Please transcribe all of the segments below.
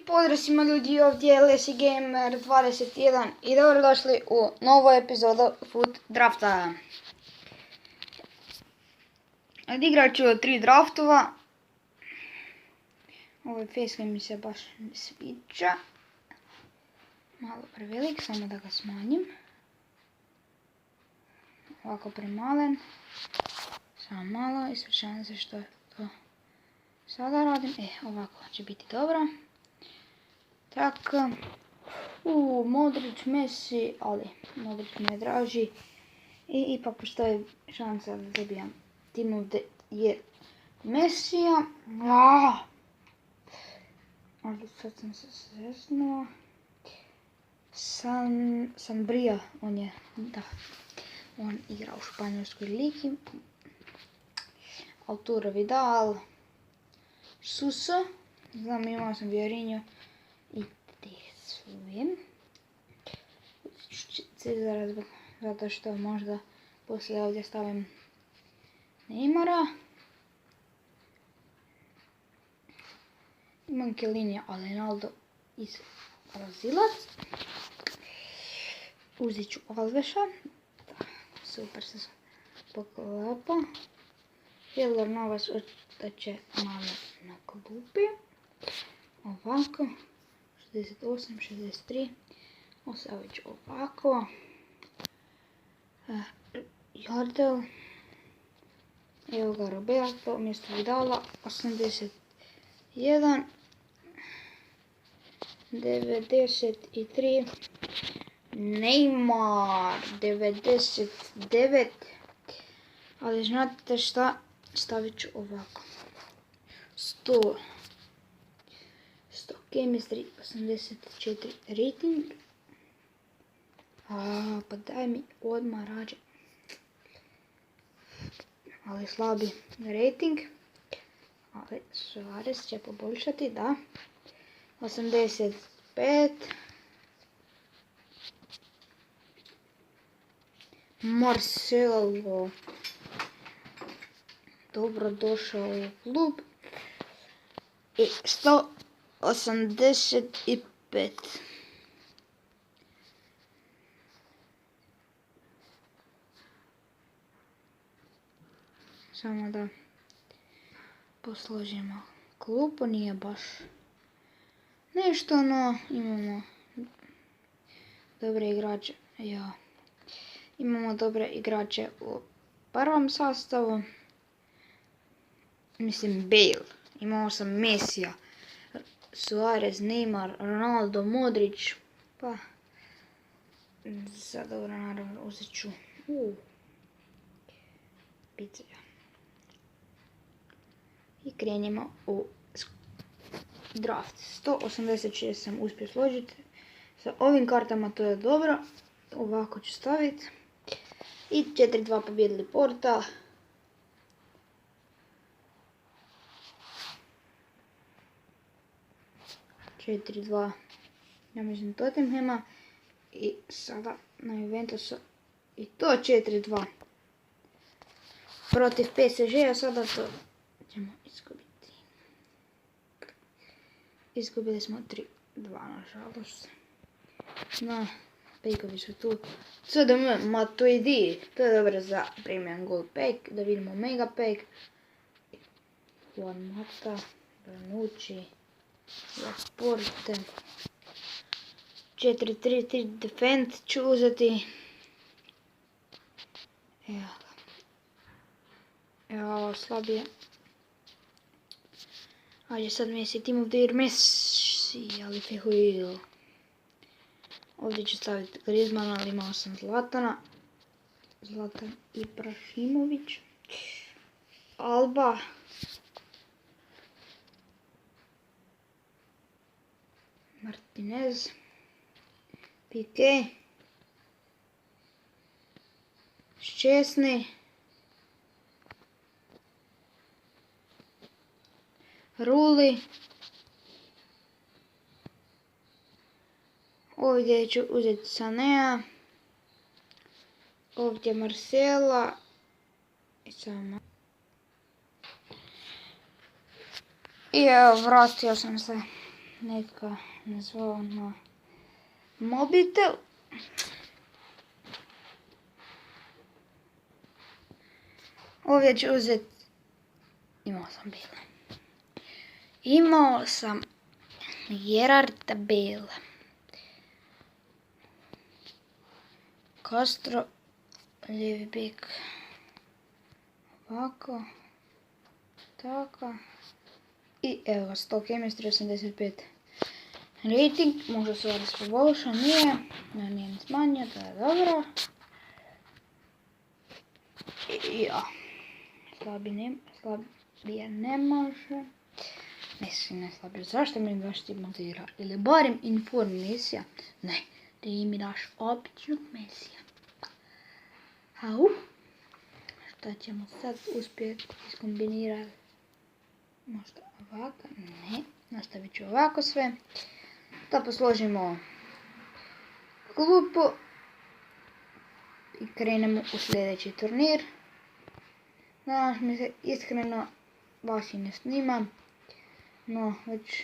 pozdrav svima ljudi, ovdje je Lesi Gamer 21 i dobrodošli u novu epizodu Foot Drafta. Odigrat ću 3 draftova. Ovaj facecam mi se baš ne sviđa. Malo prevelik, samo da ga smanjim. Ovako premalen. Samo malo, ispričavam se što to sada radim. Ovako će biti dobro. Tako. Modrić, Messi, ali Modrić mi je draži. I ipak postoji šansa da zabijam timu je Messija. Ali sad sam se sresnuo. Sanabria, on je, da. On igra u španjolskoj ligi. Arturo Vidal. Suso. Znam, imao sam Vierinho i Tesujem. Cezara zato što možda poslije ovdje stavim Neymara. Imam Kelinija, ali Ronaldo iz Brazilac. Uzet ću Alveša. Super se poklapa. Keylor Navas ostaće malo na klupi. Ovako. 68, 63. Ostavit ću ovako. Jardel. Evo ga Roberto umjesto Vidala. 81. 93. Neymar. 99. Ali znate šta? Stavit ću ovako. 100 chemistry, 84 rating. Pa daj mi odmah rađe. Ali slabi rating. Ali Suarez će poboljšati, da. 85. Marcelo. Dobro došao u klub. I 185. Samo da posložimo klupu, nije baš nešto, no imamo dobre igrače. Imamo dobre igrače u prvom sastavu. Mislim Bale. Imao sam Messija, Suarez, Neymar, Ronaldo, Modrić. Pa sad dobro, naravno uzet ću Pizzija. I krenimo u draft. 186 sam uspio složiti. Sa ovim kartama to je dobro. Ovako ću staviti. I 4-2 pobjedili Porta. Ja mislim Tottenhama. I sada na Juventusu. I to 4-2. Protiv PSG-a sada to ćemo izgubiti. Izgubili smo 3-2 nažalost. No, pejkovi su tu. CDM, Matuidi. To je dobro za premium gold pack. Da vidimo mega pack. Juan Mata, Bonucci, Laporte. 4-3-3 defend ću uzeti. Evo slabije. Ajde sad Messi, Team of the Year Messi, ali Fehuil. Ovdje ću staviti Griezmana, ali imao sam Zlatana. Zlatan Ibrahimović. Alba. Martinez. Piqué. Ščesni. Ruli. Ovdje ću uzeti Sanea. Ovdje Marcela. I samo. I evo, vratio sam se neka nazvao na mobitel. Ovdje ću uzeti, imao sam Gerarda Bale, Castro, lijevi bek, ovako, tako, i evo ga, 100 chemistry, 85 rating, možda se ovdje poboljša, nije ni smanjio, to je dobro. I ja, slabije ne može. Mislim, ne slabije. Zašto mi daš ti montira? Ili barem inform Mesija? Ne, ti mi daš običnog Mesija. Au. Šta ćemo sad uspjeti iskombinirati? Možda ovako? Ne. Nastavit ću ovako sve. Da posložimo klupu. I krenemo u sljedeći turnir. Danas mi se iskreno baš i ne snimam. No, već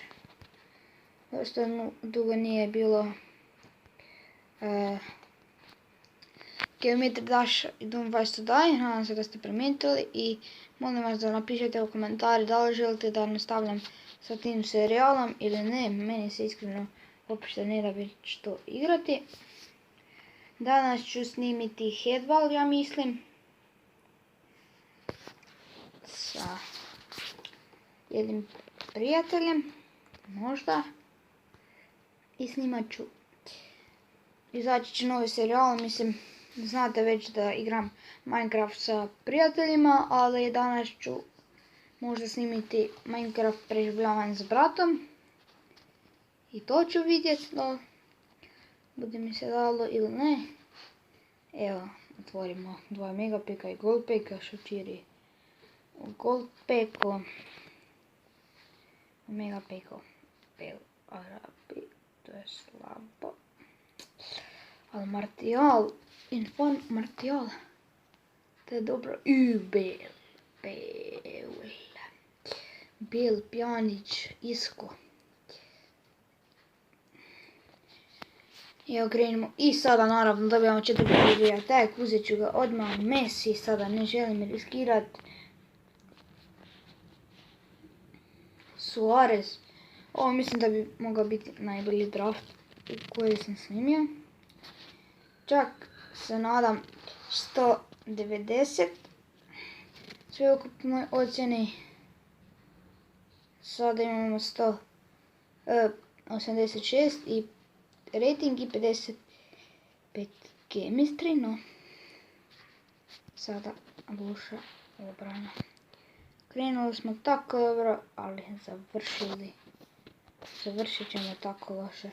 dosta dugo nije bilo Geometry Dash i Doom 20 Daj. Nadam se da ste primijetili i molim vas da napišete u komentari da li želite da nastavljam sa tim serijalom ili ne. Meni se iskreno uopšte ne da već to igrati. Danas ću snimiti headball, ja mislim, sa jednim prijateljem, možda, i snimat ću, izaći će novi serijal, mislim, znate već da igram Minecraft sa prijateljima, ali danas ću možda snimiti Minecraft preživljavanje s bratom, i to ću vidjeti, da bude mi se dalo ili ne. Evo, otvorimo 2 megapeka i goldpeka, šučiri u goldpeku, megapeko, Bale Arabi, to je slabo, ali Martial, inform Martial, to je dobro, i Bale, Pjanić, Isco. Evo krenemo i sada naravno dobijamo 4 attack, uzet ću ga odmah Messi, sada ne želim riskirati. Suarez, ovo mislim da bi mogao biti najbolji draft koji sam snimio. Čak se nadam 190 sveukupnoj ocjeni. Sada imamo 186 i rating i 55 chemistry, no sada loša obrana. Krenuli smo tako dobro, ali završit ćemo tako loše.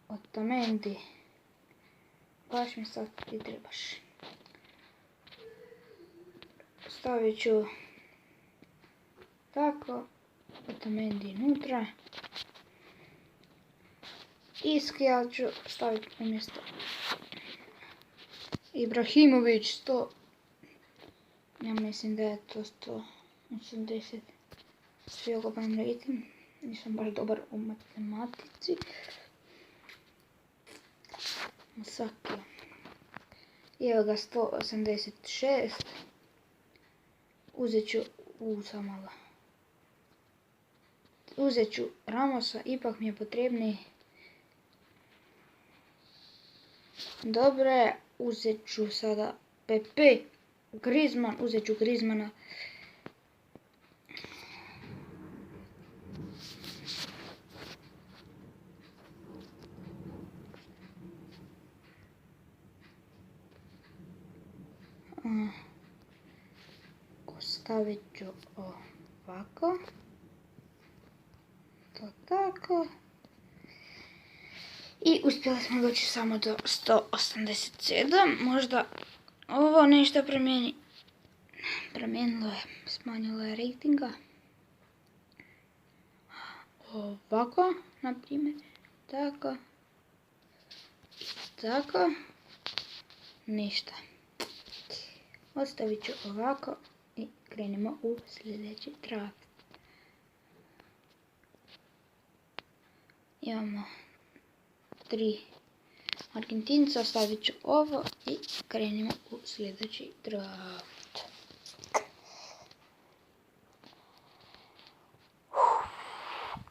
Otamendi, baš mi sad ti trebaš. Stavit ću tako, Otamendi unutra. Iskija ću staviti umjesto Ibrahimović 100. Ja mislim da je to 180 sveukupni rating. Nisam baš dobar u matematici. Masaki. Evo ga 186. Uzet ću Ramosa, ipak mi je potrebniji. Dobre, uzet ću sada Pepe, Griezmann, uzet ću Griezmana. Stavit ću ovako. To tako. I uspjeli smo doći samo do 187. Možda ovo nešto promijenilo je, smanjilo je ratinga. Ovako, na primjer. Tako. Tako. Ništa. Ostavit ću ovako i krenemo u sljedeći draft. Imamo 3 Argentinca, stavit ću ovo i krenimo u sljedeći draft.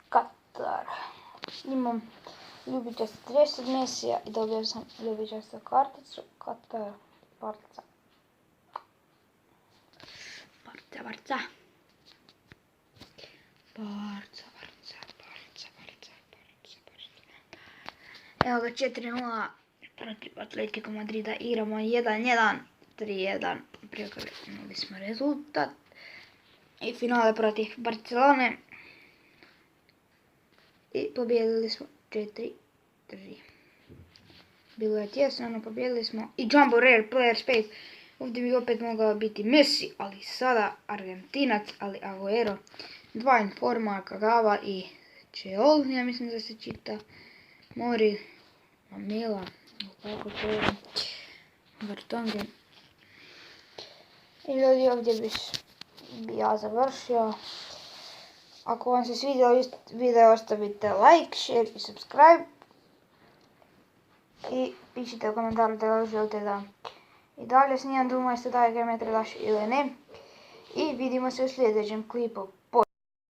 Katar. Imam ljubičasti dres od Mesija i dobio sam ljubičastu karticu. Katar, Barca. Barca. Evo ga 4-0 protiv Atletico Madrida. Igramo 1-1, 3-1. Preokrenuli smo rezultat. I finale protiv Barcelone. I pobijedili smo 4-3. Bilo je tjesno, no pobijedili smo. I Jumbo Rare Player Space. Ovdje bi opet mogao biti Messi, ali sada Argentinac, ali Agüero. 2 Informa, Kagawa i Cheol, ja mislim da se čita. Mori, Mamela, kako to je. Vertonghen. I ljudi, ovdje bi ja završio. Ako vam se svidio video, ostavite like, share i subscribe. I pišite u komentaru da li želite da i dalje snimam Doom isto daje geometri ili ne. I vidimo se u sljedećem klipu.